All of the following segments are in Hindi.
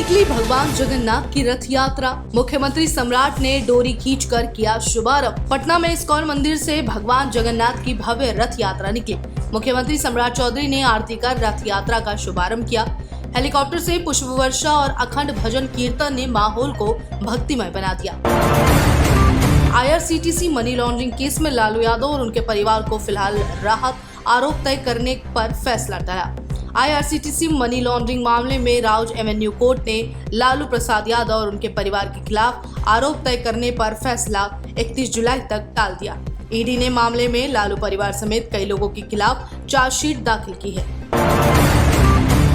निकली भगवान जगन्नाथ की रथ यात्रा। मुख्यमंत्री सम्राट ने डोरी खींचकर किया शुभारंभ। पटना में इस्कॉन मंदिर से भगवान जगन्नाथ की भव्य रथ यात्रा निकली। मुख्यमंत्री सम्राट चौधरी ने आरती कर रथ यात्रा का शुभारंभ किया। हेलीकॉप्टर से पुष्प वर्षा और अखंड भजन कीर्तन ने माहौल को भक्तिमय बना दिया। IRCTC मनी लॉन्ड्रिंग केस में लालू यादव और उनके परिवार को फिलहाल राहत आरोप तय करने पर फैसला टला। IRCTC मनी लॉन्ड्रिंग मामले में राउज एवेन्यू कोर्ट ने लालू प्रसाद यादव और उनके परिवार के खिलाफ आरोप तय करने पर फैसला 31 जुलाई तक टाल दिया। ईडी ने मामले में लालू परिवार समेत कई लोगों के खिलाफ चार्जशीट दाखिल की है।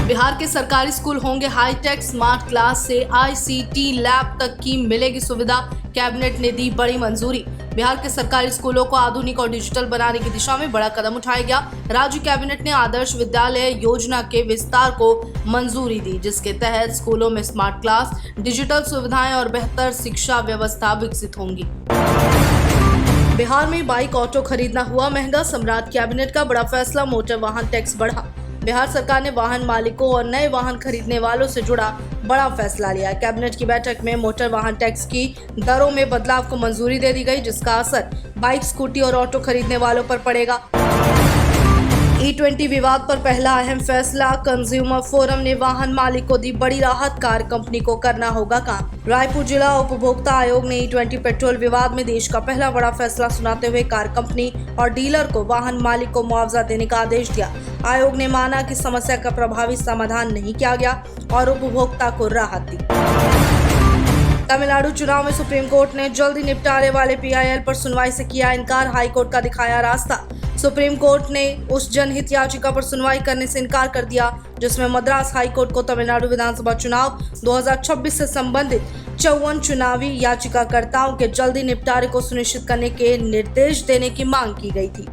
बिहार के सरकारी स्कूल होंगे हाईटेक, स्मार्ट क्लास से ICT लैब तक की मिलेगी सुविधा। कैबिनेट ने दी बड़ी मंजूरी। बिहार के सरकारी स्कूलों को आधुनिक और डिजिटल बनाने की दिशा में बड़ा कदम उठाया गया। राज्य कैबिनेट ने आदर्श विद्यालय योजना के विस्तार को मंजूरी दी, जिसके तहत स्कूलों में स्मार्ट क्लास, डिजिटल सुविधाएं और बेहतर शिक्षा व्यवस्था विकसित होंगी। बिहार में बाइक ऑटो खरीदना हुआ महंगा। सम्राट कैबिनेट का बड़ा फैसला, मोटर वाहन टैक्स बढ़ा। बिहार सरकार ने वाहन मालिकों और नए वाहन खरीदने वालों से जुड़ा बड़ा फैसला लिया। कैबिनेट की बैठक में मोटर वाहन टैक्स की दरों में बदलाव को मंजूरी दे दी गई, जिसका असर बाइक, स्कूटी और ऑटो खरीदने वालों पर पड़ेगा। E20 विवाद पर पहला अहम फैसला। कंज्यूमर फोरम ने वाहन मालिक को दी बड़ी राहत, कार कंपनी को करना होगा काम। रायपुर जिला उपभोक्ता आयोग ने E20 पेट्रोल विवाद में देश का पहला बड़ा फैसला सुनाते हुए कार कंपनी और डीलर को वाहन मालिक को मुआवजा देने का आदेश दिया। आयोग ने माना कि समस्या का प्रभावी समाधान नहीं किया गया और उपभोक्ता को राहत दी। तमिलनाडु चुनाव में सुप्रीम कोर्ट ने जल्दी निपटारे वाले PIL पर सुनवाई से किया इनकार। हाईकोर्ट का दिखाया रास्ता। सुप्रीम कोर्ट ने उस जनहित याचिका पर सुनवाई करने से इनकार कर दिया, जिसमें मद्रास हाईकोर्ट को तमिलनाडु विधानसभा चुनाव 2026 से संबंधित 54 चुनावी याचिकाकर्ताओं के जल्दी निपटारे को सुनिश्चित करने के निर्देश देने की मांग की गई थी।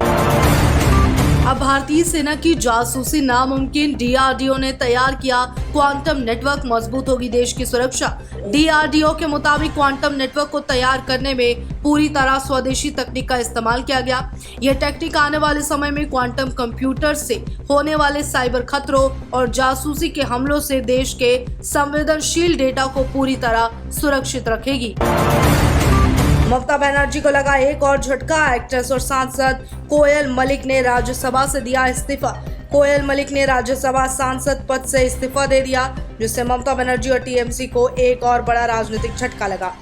अब भारतीय सेना की जासूसी नामुमकिन। DRDO ने तैयार किया क्वांटम नेटवर्क, मजबूत होगी देश की सुरक्षा। DRDO के मुताबिक क्वांटम नेटवर्क को तैयार करने में पूरी तरह स्वदेशी तकनीक का इस्तेमाल किया गया। यह टेक्निक आने वाले समय में क्वांटम कंप्यूटर से होने वाले साइबर खतरों और जासूसी के हमलों से देश के संवेदनशील डेटा को पूरी तरह सुरक्षित रखेगी। ममता बनर्जी को लगा एक और झटका। एक्ट्रेस और सांसद कोयल मलिक ने राज्यसभा से दिया इस्तीफा। कोयल मलिक ने राज्यसभा सांसद पद से इस्तीफा दे दिया, जिससे ममता बनर्जी और TMC को एक और बड़ा राजनीतिक झटका लगा।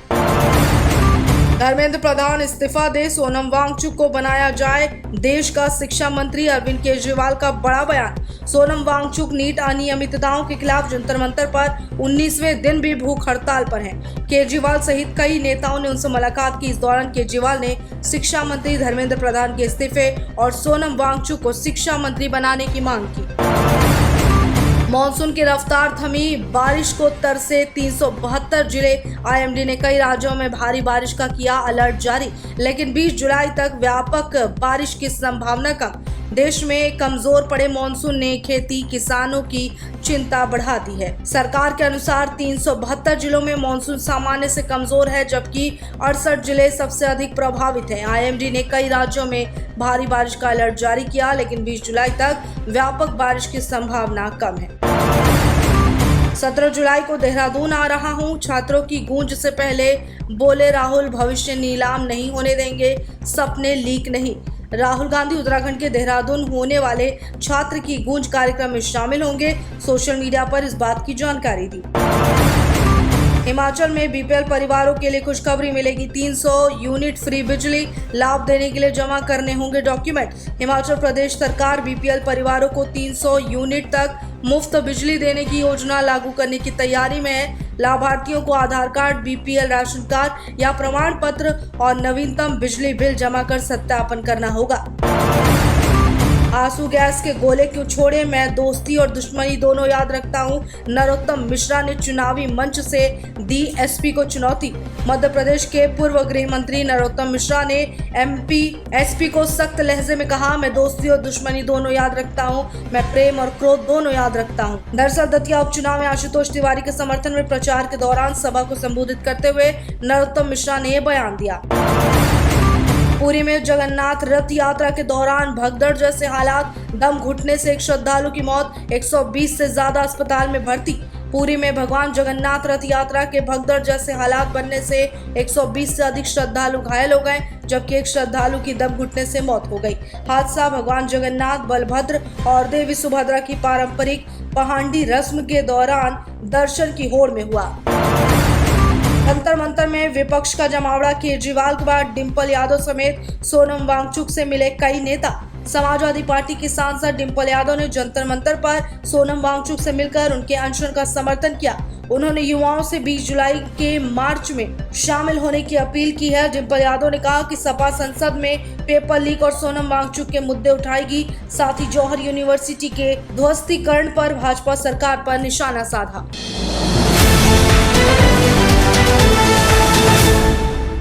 धर्मेंद्र प्रधान इस्तीफा दे, सोनम वांगचुक को बनाया जाए देश का शिक्षा मंत्री। अरविंद केजरीवाल का बड़ा बयान। सोनम वांगचुक नीट अनियमितताओं के खिलाफ जंतर मंतर पर 19वें दिन भी भूख हड़ताल पर हैं। केजरीवाल सहित कई नेताओं ने उनसे मुलाकात की। इस दौरान केजरीवाल ने शिक्षा मंत्री धर्मेंद्र प्रधान के इस्तीफे और सोनम वांगचुक को शिक्षा मंत्री बनाने की मांग की। मॉनसून की रफ्तार थमी, बारिश को तरसे 372 जिले। IMD ने कई राज्यों में भारी बारिश का किया अलर्ट जारी, लेकिन 20 जुलाई तक व्यापक बारिश की संभावना कम। देश में कमजोर पड़े मॉनसून ने खेती किसानों की चिंता बढ़ा दी है। सरकार के अनुसार 372 जिलों में मॉनसून सामान्य से कमजोर है, जबकि 68 जिले सबसे अधिक प्रभावित हैं। IMD ने कई राज्यों में भारी बारिश का अलर्ट जारी किया, लेकिन 20 जुलाई तक व्यापक बारिश की संभावना कम है। 17 जुलाई को देहरादून आ रहा हूं, छात्रों की गूंज से पहले बोले राहुल, भविष्य नीलाम नहीं होने देंगे, सपने लीक नहीं। राहुल गांधी उत्तराखंड के देहरादून होने वाले छात्र की गूंज कार्यक्रम में शामिल होंगे। सोशल मीडिया पर इस बात की जानकारी दी। हिमाचल में BPL परिवारों के लिए खुशखबरी मिलेगी। 300 यूनिट फ्री बिजली लाभ देने के लिए जमा करने होंगे डॉक्यूमेंट। हिमाचल प्रदेश सरकार BPL परिवारों को 300 यूनिट तक मुफ्त बिजली देने की योजना लागू करने की तैयारी में है। लाभार्थियों को आधार कार्ड, BPL राशन कार्ड या प्रमाण पत्र और नवीनतम बिजली बिल जमा कर सत्यापन करना होगा। आंसू गैस के गोले क्यों छोड़े, मैं दोस्ती और दुश्मनी दोनों याद रखता हूं। नरोत्तम मिश्रा ने चुनावी मंच से दी SP को चुनौती। मध्य प्रदेश के पूर्व गृह मंत्री नरोत्तम मिश्रा ने MP SP को सख्त लहजे में कहा, मैं दोस्ती और दुश्मनी दोनों याद रखता हूं, मैं प्रेम और क्रोध दोनों याद रखता हूं। दरअसल दतिया उपचुनाव में आशुतोष तिवारी के समर्थन में प्रचार के दौरान सभा को संबोधित करते हुए नरोत्तम मिश्रा ने यह बयान दिया। पुरी में जगन्नाथ रथ यात्रा के दौरान भगदड़ जैसे हालात, दम घुटने से एक श्रद्धालु की मौत, 120 से ज्यादा अस्पताल में भर्ती। पुरी में भगवान जगन्नाथ रथ यात्रा के भगदड़ जैसे हालात बनने से 120 से अधिक श्रद्धालु घायल हो गए, जबकि एक श्रद्धालु की दम घुटने से मौत हो गई। हादसा भगवान जगन्नाथ, बलभद्र और देवी सुभद्रा की पारंपरिक पहांडी रस्म के दौरान दर्शन की होड़ में हुआ। जंतर मंतर में विपक्ष का जमावड़ा, केजरीवाल के बाद डिंपल यादव समेत सोनम वांगचुक से मिले कई नेता। समाजवादी पार्टी की सांसद डिंपल यादव ने जंतर मंतर पर सोनम वांगचुक से मिलकर उनके अनशन का समर्थन किया। उन्होंने युवाओं से 20 जुलाई के मार्च में शामिल होने की अपील की है। डिंपल यादव ने कहा कि सपा संसद में पेपर लीक और सोनम वांगचुक के मुद्दे उठाएगी, साथ ही जौहर यूनिवर्सिटी के ध्वस्तीकरण पर भाजपा सरकार पर निशाना साधा।